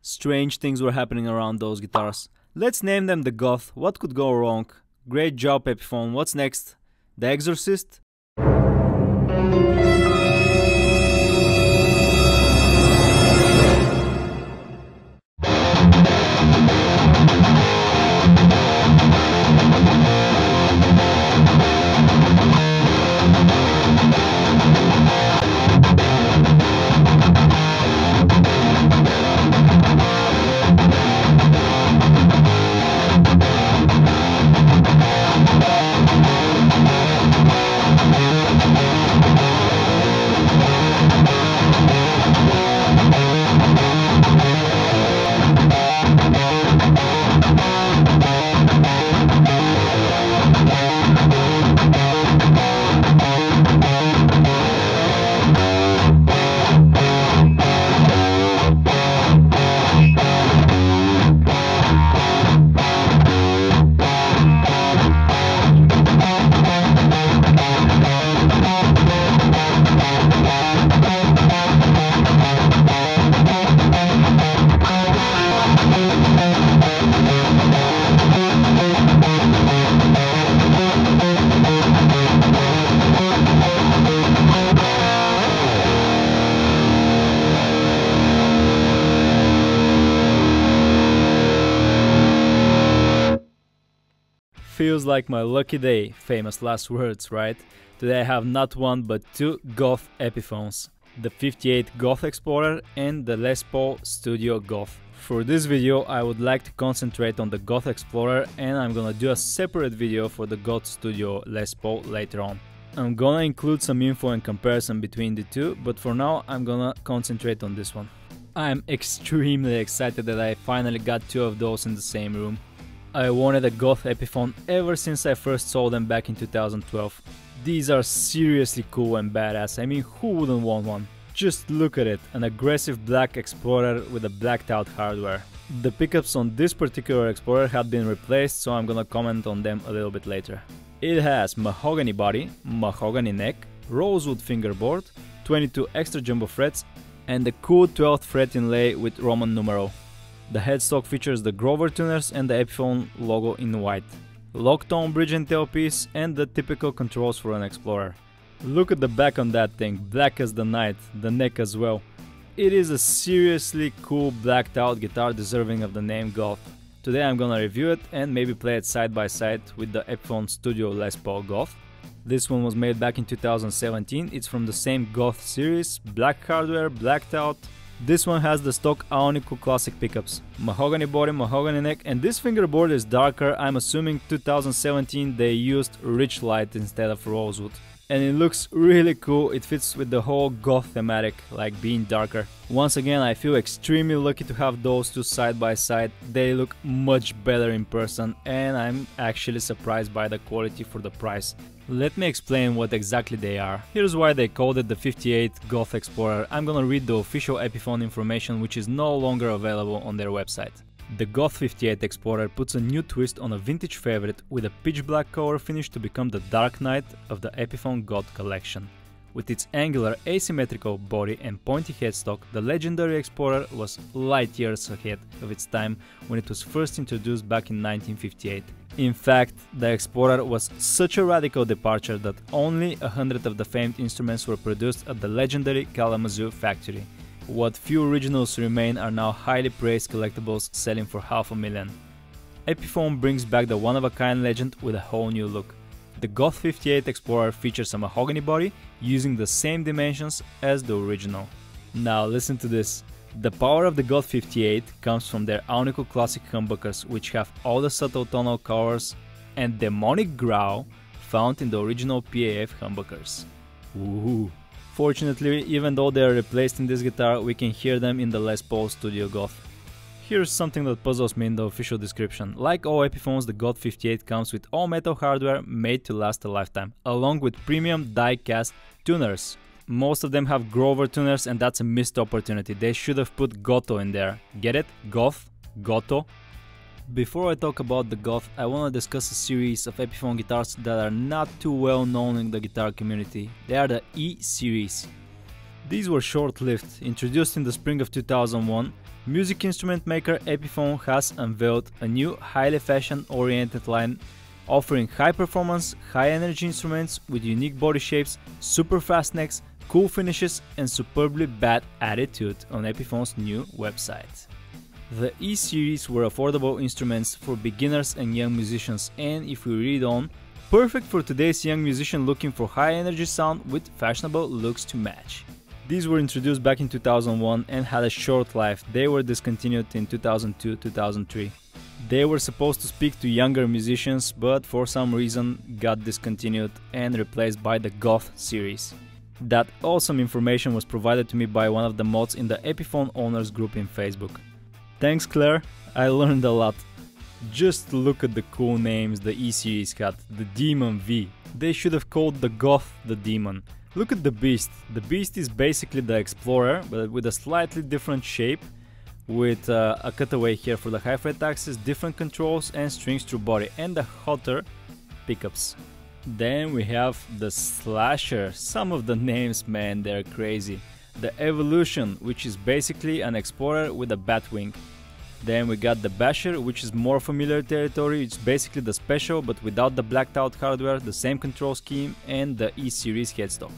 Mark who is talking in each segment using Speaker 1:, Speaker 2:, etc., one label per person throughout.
Speaker 1: Strange things were happening around those guitars. Let's name them the Goth. What could go wrong? Great job, Epiphone. What's next? The Exorcist? Feels like my lucky day, famous last words, right? Today I have not one but two Goth Epiphones, the 58 Goth Explorer and the Les Paul Studio Goth. For this video I would like to concentrate on the Goth Explorer, and I'm gonna do a separate video for the Goth Studio Les Paul later on. I'm gonna include some info and comparison between the two, but for now I'm gonna concentrate on this one. I'm extremely excited that I finally got two of those in the same room. I wanted a Goth Epiphone ever since I first saw them back in 2012. These are seriously cool and badass. I mean, who wouldn't want one? Just look at it, an aggressive black Explorer with a blacked out hardware. The pickups on this particular Explorer had been replaced, so I'm gonna comment on them a little bit later. It has mahogany body, mahogany neck, rosewood fingerboard, 22 extra jumbo frets, and the cool 12th fret inlay with Roman numeral. The headstock features the Grover tuners and the Epiphone logo in white. Lock tone bridge and tailpiece, and the typical controls for an Explorer. Look at the back on that thing, black as the night, the neck as well. It is a seriously cool blacked out guitar deserving of the name Goth. Today I'm gonna review it and maybe play it side by side with the Epiphone Studio Les Paul Goth. This one was made back in 2017, it's from the same Goth series, black hardware, blacked out. This one has the stock Alnico Classic pickups, mahogany body, mahogany neck, and this fingerboard is darker. I'm assuming 2017 they used rich light instead of rosewood. And it looks really cool, it fits with the whole Goth thematic, like being darker. Once again, I feel extremely lucky to have those two side by side. They look much better in person, and I'm actually surprised by the quality for the price. Let me explain what exactly they are. Here's why they called it the 58 Goth Explorer. I'm gonna read the official Epiphone information, which is no longer available on their website. The Goth 58 Explorer puts a new twist on a vintage favorite with a pitch black color finish to become the Dark Knight of the Epiphone Goth collection. With its angular asymmetrical body and pointy headstock, the legendary Explorer was light years ahead of its time when it was first introduced back in 1958. In fact, the Explorer was such a radical departure that only 100 of the famed instruments were produced at the legendary Kalamazoo factory. What few originals remain are now highly praised collectibles selling for $500,000. Epiphone brings back the one-of-a-kind legend with a whole new look. The Goth 58 Explorer features a mahogany body using the same dimensions as the original. Now listen to this. The power of the Goth 58 comes from their Alnico Classic humbuckers, which have all the subtle tonal colors and demonic growl found in the original PAF humbuckers. Ooh. Fortunately, even though they are replaced in this guitar, we can hear them in the Les Paul Studio Goth. Here's something that puzzles me in the official description. Like all Epiphones, the Goth 58 comes with all metal hardware made to last a lifetime, along with premium die-cast tuners. Most of them have Grover tuners, and that's a missed opportunity. They should have put Goto in there. Get it? Goth? Goto? Before I talk about the Goth, I want to discuss a series of Epiphone guitars that are not too well known in the guitar community. They are the E series. These were short-lived, introduced in the spring of 2001, Music instrument maker Epiphone has unveiled a new highly fashion-oriented line offering high performance, high energy instruments with unique body shapes, super fast necks, cool finishes and superbly bad attitude on Epiphone's new website. The E series were affordable instruments for beginners and young musicians, and if we read on, perfect for today's young musician looking for high energy sound with fashionable looks to match. These were introduced back in 2001 and had a short life. They were discontinued in 2002-2003. They were supposed to speak to younger musicians, but for some reason got discontinued and replaced by the Goth series. That awesome information was provided to me by one of the mods in the Epiphone owners group in Facebook. Thanks Claire, I learned a lot. Just look at the cool names the E series had, the Demon V. They should have called the Goth the Demon. Look at the Beast. The Beast is basically the Explorer, but with a slightly different shape, with a cutaway here for the high fret axis, different controls and strings through body, and the hotter pickups. Then we have the Slasher. Some of the names, man, they're crazy. The Evolution, which is basically an Explorer with a bat wing. Then we got the Basher, which is more familiar territory. It's basically the Special but without the blacked out hardware, the same control scheme and the E series headstock.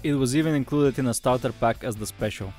Speaker 1: It was even included in a starter pack as the Special.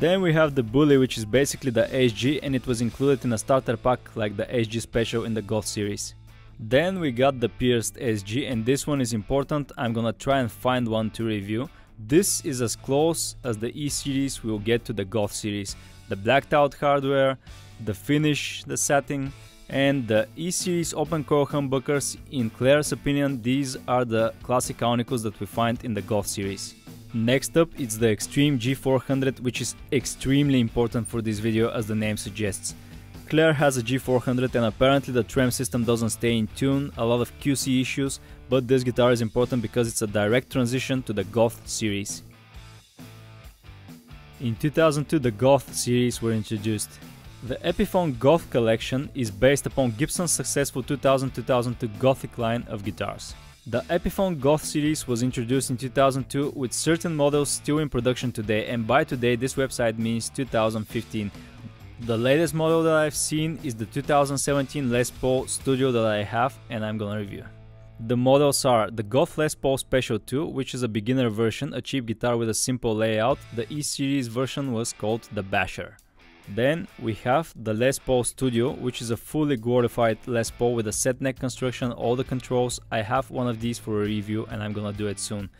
Speaker 1: Then we have the Bully, which is basically the SG, and it was included in a starter pack like the SG Special in the Goth series. Then we got the Pierced SG, and this one is important. I'm gonna try and find one to review. This is as close as the E series will get to the Goth series. The blacked out hardware, the finish, the setting, and the E series open coil humbuckers. In Claire's opinion, these are the classic Alnicos that we find in the Goth series. Next up, it's the Extreme G400, which is extremely important for this video as the name suggests. Claire has a G400 and apparently the trem system doesn't stay in tune, a lot of QC issues, but this guitar is important because it's a direct transition to the Goth series. In 2002 the Goth series were introduced. The Epiphone Goth collection is based upon Gibson's successful 2000-2002 Gothic line of guitars. The Epiphone Goth series was introduced in 2002 with certain models still in production today, and by today this website means 2015. The latest model that I've seen is the 2017 Les Paul Studio that I have and I'm gonna review. The models are the Goth Les Paul Special 2, which is a beginner version, a cheap guitar with a simple layout. The E-series version was called the Basher. Then we have the Les Paul Studio, which is a fully glorified Les Paul with a set neck construction, all the controls. I have one of these for a review and I'm gonna do it soon.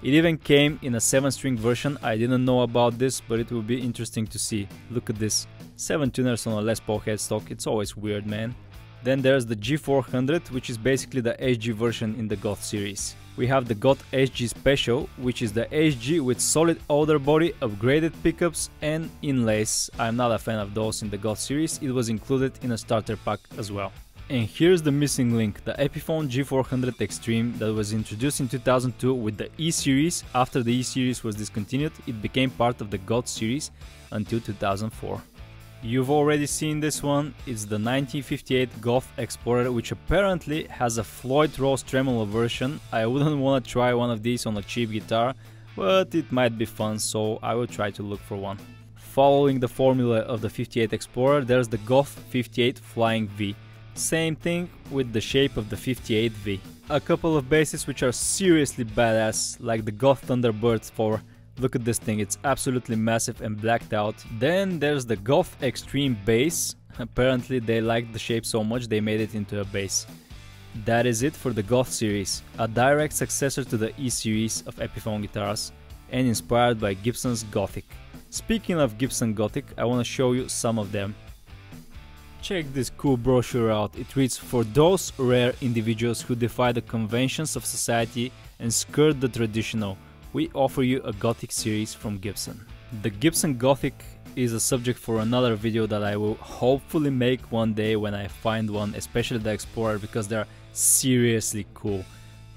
Speaker 1: It even came in a 7-string version. I didn't know about this, but it will be interesting to see. Look at this, 7 tuners on a Les Paul headstock, it's always weird, man. Then there's the G400, which is basically the SG version in the Goth series. We have the Goth SG Special, which is the SG with solid outer body, upgraded pickups and inlays. I'm not a fan of those in the Goth series, it was included in a starter pack as well. And here's the missing link, the Epiphone G400 Extreme that was introduced in 2002 with the E series. After the E series was discontinued, it became part of the Goth series until 2004. You've already seen this one, it's the 1958 Goth Explorer, which apparently has a Floyd Rose tremolo version. I wouldn't want to try one of these on a cheap guitar, but it might be fun, so I will try to look for one. Following the formula of the 58 Explorer, there's the Goth 58 Flying V. Same thing with the shape of the 58V. A couple of basses which are seriously badass, like the Goth Thunderbird 4. Look at this thing, it's absolutely massive and blacked out. Then there's the Goth Extreme Bass. Apparently they liked the shape so much they made it into a bass. That is it for the Goth series, a direct successor to the E series of Epiphone guitars and inspired by Gibson's Gothic. Speaking of Gibson Gothic, I want to show you some of them. Check this cool brochure out. It reads, "For those rare individuals who defy the conventions of society and skirt the traditional, we offer you a Gothic series from Gibson." The Gibson Gothic is a subject for another video that I will hopefully make one day when I find one, especially the Explorer, because they're seriously cool.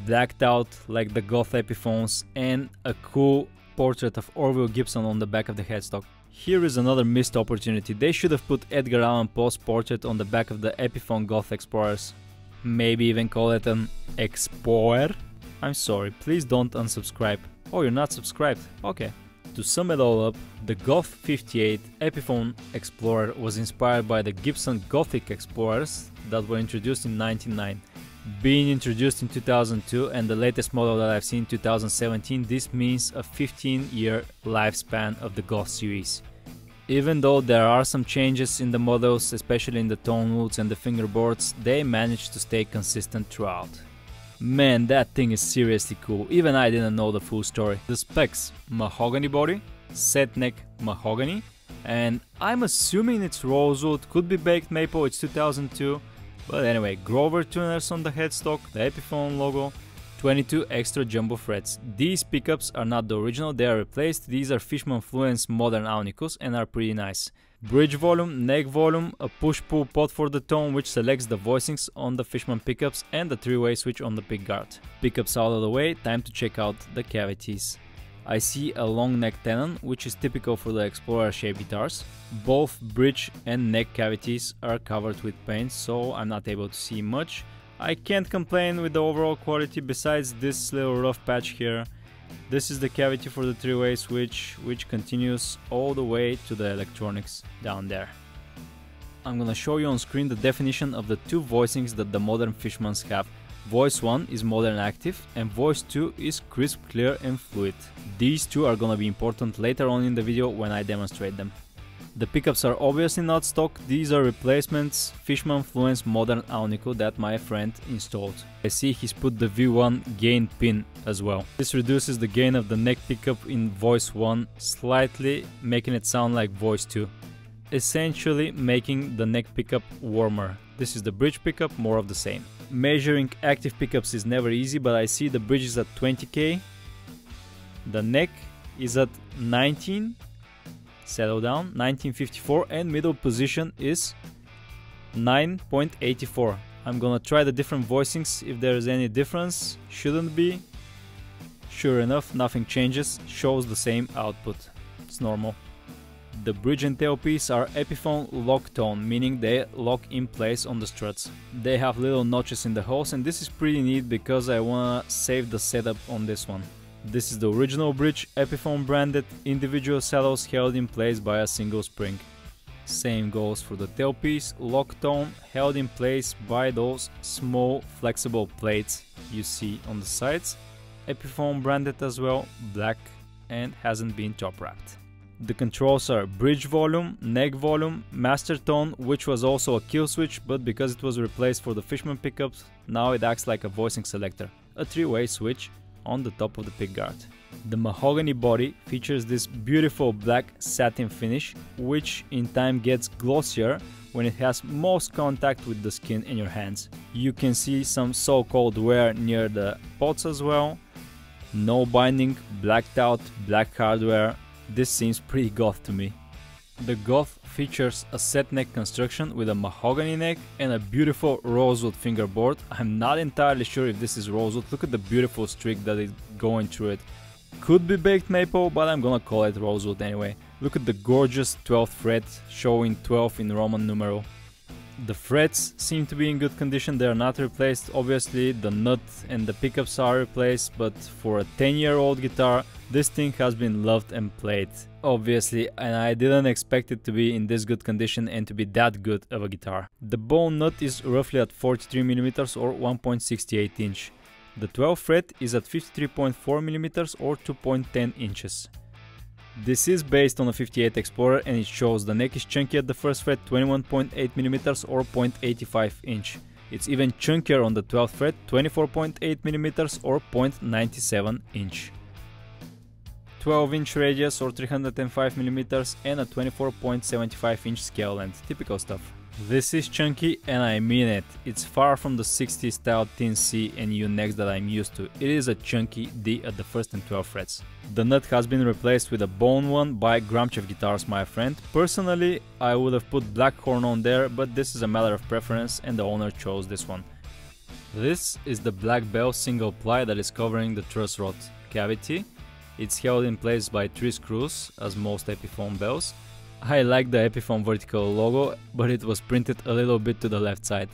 Speaker 1: Blacked out like the Goth Epiphones and a cool portrait of Orville Gibson on the back of the headstock. Here is another missed opportunity. They should have put Edgar Allan Poe's portrait on the back of the Epiphone Goth Explorers. Maybe even call it an Explorer? I'm sorry, please don't unsubscribe. Oh, you're not subscribed? Okay. To sum it all up, the Goth 58 Epiphone Explorer was inspired by the Gibson Gothic Explorers that were introduced in 1999. Being introduced in 2002 and the latest model that I've seen in 2017, this means a 15-year lifespan of the Goth series. Even though there are some changes in the models, especially in the tone woods and the fingerboards, they managed to stay consistent throughout. Man, that thing is seriously cool, even I didn't know the full story. The specs: mahogany body, set neck mahogany, and I'm assuming it's rosewood, could be baked maple, it's 2002. But anyway, Grover tuners on the headstock, the Epiphone logo, 22 extra jumbo frets. These pickups are not the original, they are replaced. These are Fishman Fluence Modern Alnicos and are pretty nice. Bridge volume, neck volume, a push-pull pot for the tone which selects the voicings on the Fishman pickups, and the three-way switch on the pickguard. Pickups out of the way, time to check out the cavities. I see a long neck tenon, which is typical for the Explorer shaped guitars. Both bridge and neck cavities are covered with paint, so I'm not able to see much. I can't complain with the overall quality besides this little rough patch here. This is the cavity for the three-way switch, which continues all the way to the electronics down there. I'm gonna show you on screen the definition of the two voicings that the modern Fishmans have. Voice 1 is modern active and voice 2 is crisp, clear and fluid. These two are gonna be important later on in the video when I demonstrate them. The pickups are obviously not stock, these are replacements Fishman Fluence Modern Alnico that my friend installed. I see he's put the V1 gain pin as well. This reduces the gain of the neck pickup in voice 1 slightly, making it sound like voice 2. Essentially making the neck pickup warmer. This is the bridge pickup, more of the same. Measuring active pickups is never easy, but I see the bridge is at 20k, the neck is at 19, settle down, 1954, and middle position is 9.84. I'm gonna try the different voicings if there is any difference, shouldn't be. Sure enough, nothing changes, shows the same output, it's normal. The bridge and tailpiece are Epiphone lock tone, meaning they lock in place on the struts. They have little notches in the holes, and this is pretty neat because I wanna save the setup on this one. This is the original bridge, Epiphone branded, individual saddles held in place by a single spring. Same goes for the tailpiece, lock tone, held in place by those small flexible plates you see on the sides. Epiphone branded as well, black, and hasn't been top wrapped. The controls are bridge volume, neck volume, master tone, which was also a kill switch, but because it was replaced for the Fishman pickups, now it acts like a voicing selector, a three-way switch on the top of the pickguard. The mahogany body features this beautiful black satin finish, which in time gets glossier when it has most contact with the skin in your hands. You can see some so-called wear near the pots as well. No binding, blacked out, black hardware. This seems pretty goth to me. The Goth features a set neck construction with a mahogany neck and a beautiful rosewood fingerboard. I'm not entirely sure if this is rosewood. Look at the beautiful streak that is going through it. Could be baked maple, but I'm gonna call it rosewood anyway. Look at the gorgeous 12th fret showing 12 in Roman numeral. The frets seem to be in good condition, they are not replaced. Obviously the nut and the pickups are replaced, but for a 10-year-old guitar this thing has been loved and played. Obviously, and I didn't expect it to be in this good condition and to be that good of a guitar. The bone nut is roughly at 43mm or 1.68 inch. The 12th fret is at 53.4mm or 2.10 inches. This is based on a 58 Explorer and it shows the neck is chunky at the first fret, 21.8mm or 0.85 inch. It's even chunkier on the 12th fret, 24.8mm or 0.97 inch. 12-inch radius or 305mm and a 24.75 inch scale length, typical stuff. This is chunky and I mean it. It's far from the 60s style thin C and U necks that I'm used to. It is a chunky D at the 1st and 12th frets. The nut has been replaced with a bone one by Grumchev Guitars, my friend. Personally, I would have put black horn on there, but this is a matter of preference and the owner chose this one. This is the black bell single ply that is covering the truss rod cavity. It's held in place by 3 screws, as most Epiphone bells. I like the Epiphone vertical logo, but it was printed a little bit to the left side.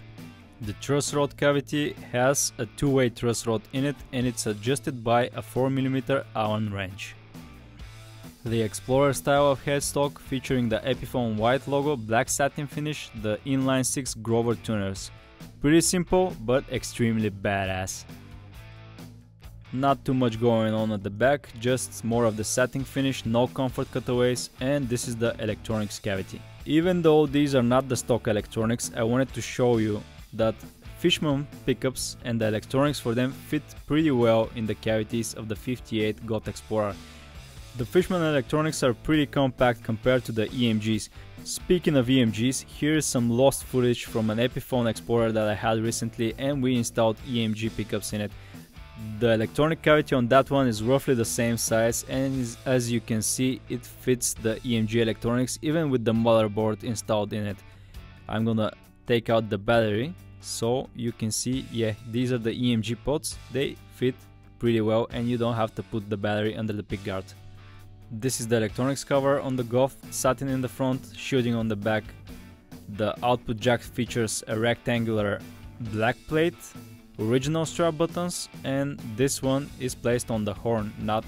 Speaker 1: The truss rod cavity has a two-way truss rod in it and it's adjusted by a 4mm Allen wrench. The Explorer style of headstock featuring the Epiphone white logo, black satin finish, the inline 6 Grover tuners. Pretty simple but extremely badass. Not too much going on at the back, just more of the satin finish, no comfort cutaways, and this is the electronics cavity. Even though these are not the stock electronics, I wanted to show you that Fishman pickups and the electronics for them fit pretty well in the cavities of the 58 Goth Explorer. The Fishman electronics are pretty compact compared to the EMGs. Speaking of EMGs, here's some lost footage from an Epiphone Explorer that I had recently, and we installed EMG pickups in it. The electronic cavity on that one is roughly the same size, and as you can see, it fits the EMG electronics even with the motherboard installed in it. I'm gonna take out the battery so you can see, yeah, these are the EMG pods. They fit pretty well and you don't have to put the battery under the pickguard. This is the electronics cover on the Goth, satin in the front, shielding on the back. The output jack features a rectangular black plate, original strap buttons, and this one is placed on the horn, not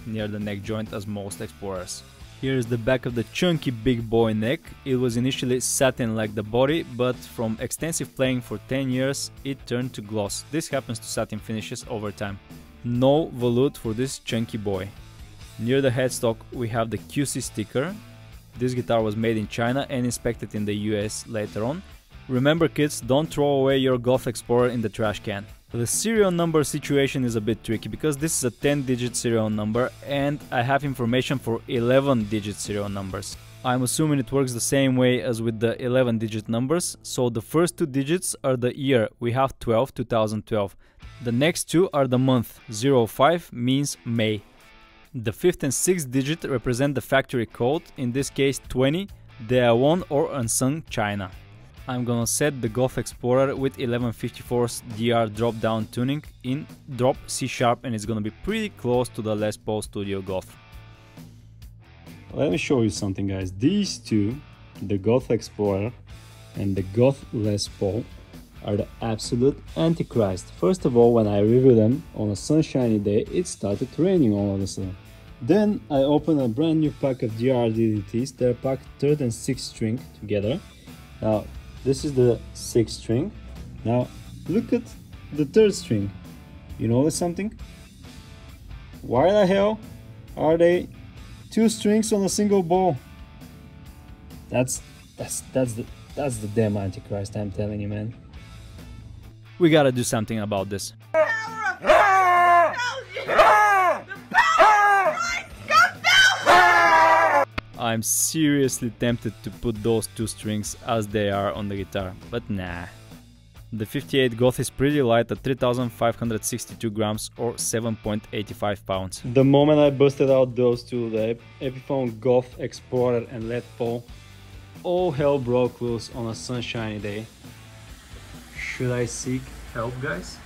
Speaker 1: near the neck joint as most Explorers. Here is the back of the chunky big boy neck. It was initially satin like the body, but from extensive playing for 10 years it turned to gloss. This happens to satin finishes over time. No volute for this chunky boy. Near the headstock we have the QC sticker. This guitar was made in China and inspected in the US later on. Remember kids, don't throw away your Goth Explorer in the trash can. The serial number situation is a bit tricky because this is a 10-digit serial number and I have information for 11-digit serial numbers. I'm assuming it works the same way as with the 11-digit numbers, so the first two digits are the year, we have 2012. The next two are the month, 05 means May. The fifth and sixth digit represent the factory code, in this case 20, Daewon or Unsung China. I'm gonna set the Goth Explorer with 1154's DR drop-down tuning in drop C sharp, and it's gonna be pretty close to the Les Paul Studio Goth.
Speaker 2: Let me show you something guys. These two, the Goth Explorer and the Goth Les Paul, are the absolute antichrist. First of all, when I reviewed them on a sunshiny day, it started raining all of a sudden. Then I opened a brand new pack of DR DDTs. They're packed 3rd and 6th string together. Now this is the 6th string. Now look at the 3rd string. You notice something? Why the hell are they 2 strings on a single bow? That's the damn antichrist, I'm telling you, man.
Speaker 1: We gotta do something about this. I'm seriously tempted to put those 2 strings as they are on the guitar, but nah. The 58 Goth is pretty light at 3,562 grams or 7.85 pounds.
Speaker 2: The moment I busted out those two, the Epiphone Goth Explorer and Les Paul, all hell broke loose on a sunshiny day. Should I seek help, guys?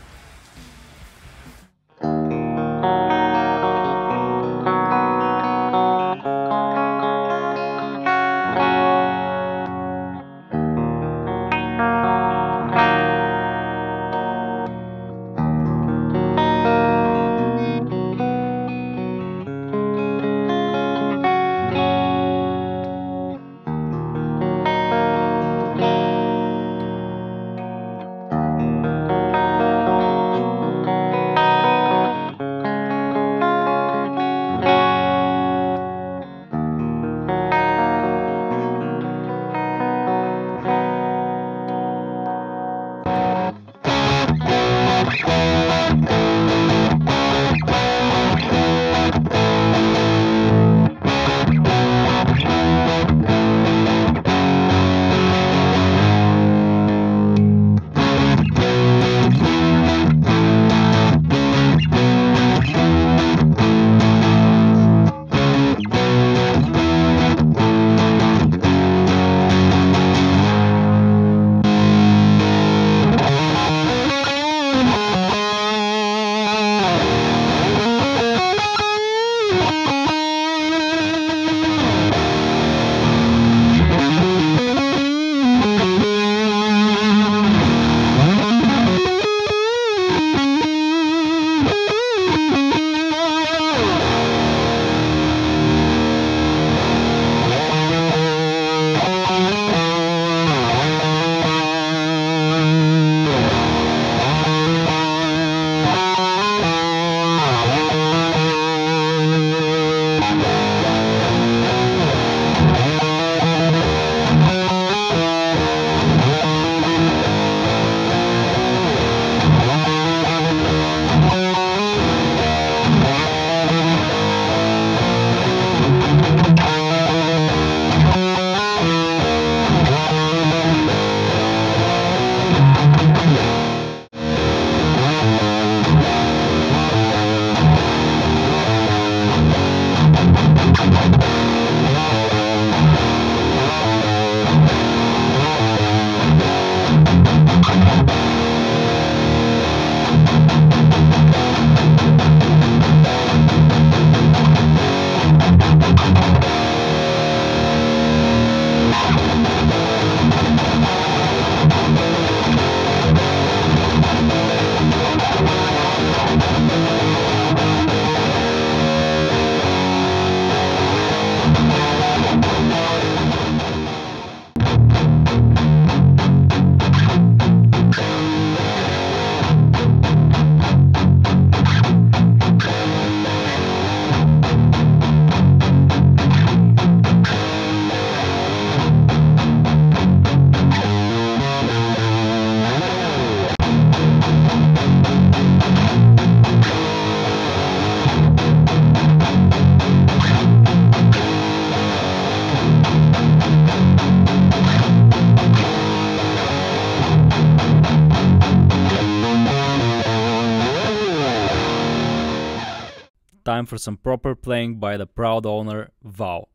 Speaker 1: time for some proper playing by the proud owner, Wow.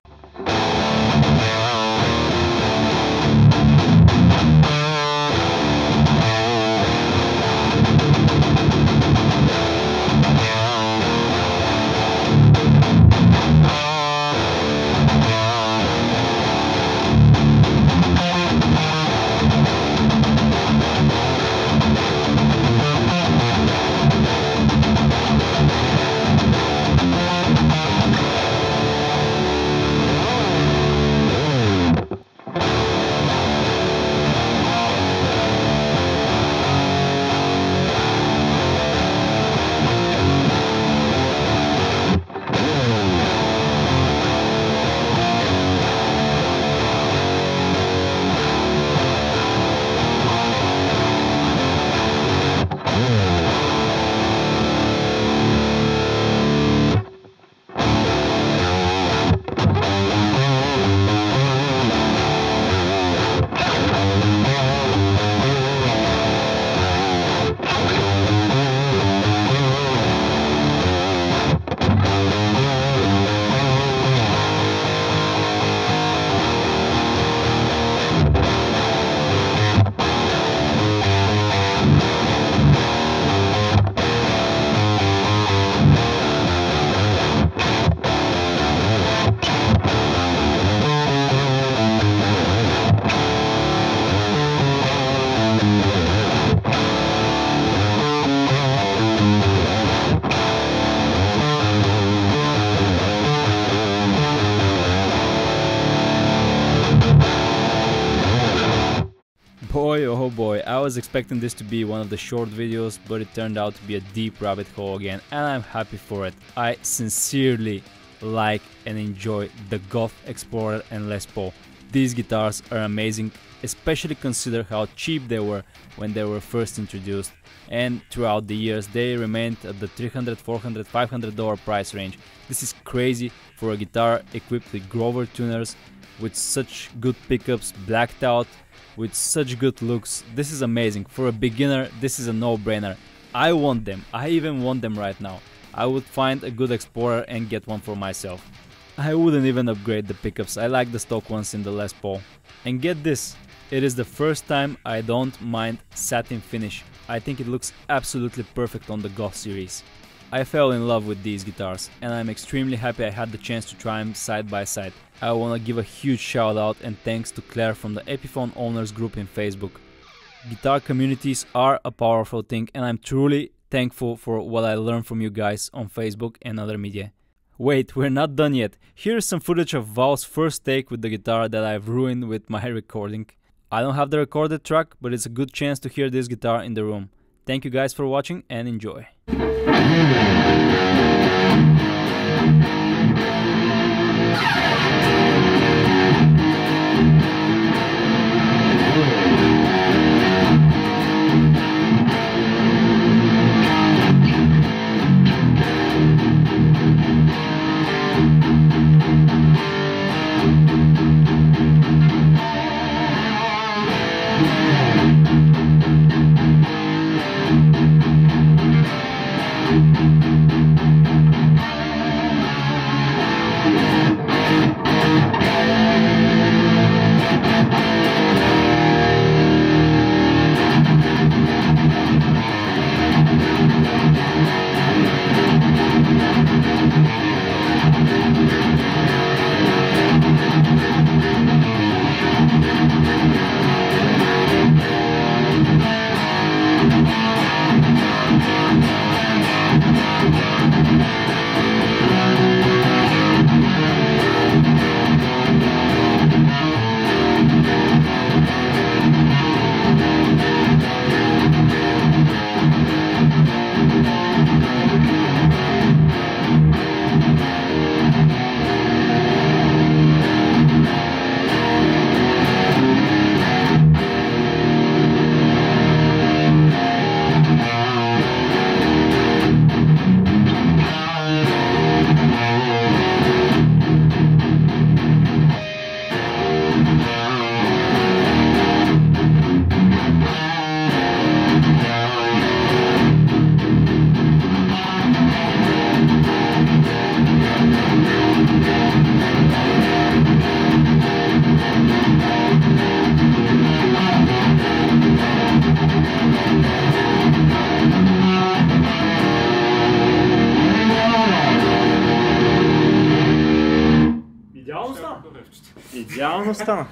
Speaker 1: Boy, oh boy, I was expecting this to be one of the short videos, but it turned out to be a deep rabbit hole again, and I'm happy for it. I sincerely like and enjoy the Goth Explorer and Les Paul. These guitars are amazing, especially consider how cheap they were when they were first introduced, and throughout the years they remained at the $300, $400, $500 price range. This is crazy for a guitar equipped with Grover tuners, with such good pickups, blacked out, with such good looks. This is amazing. For a beginner, this is a no-brainer. I want them. I even want them right now. I would find a good Explorer and get one for myself. I wouldn't even upgrade the pickups. I like the stock ones in the Les Paul. And get this, it is the first time I don't mind satin finish. I think it looks absolutely perfect on the Goth series. I fell in love with these guitars, and I'm extremely happy I had the chance to try them side by side. I wanna give a huge shout out and thanks to Claire from the Epiphone owners group in Facebook. Guitar communities are a powerful thing, and I'm truly thankful for what I learned from you guys on Facebook and other media. Wait, we're not done yet. Here's some footage of Val's first take with the guitar that I've ruined with my recording. I don't have the recorded track, but it's a good chance to hear this guitar in the room. Thank you guys for watching and enjoy.
Speaker 2: Идеално стана.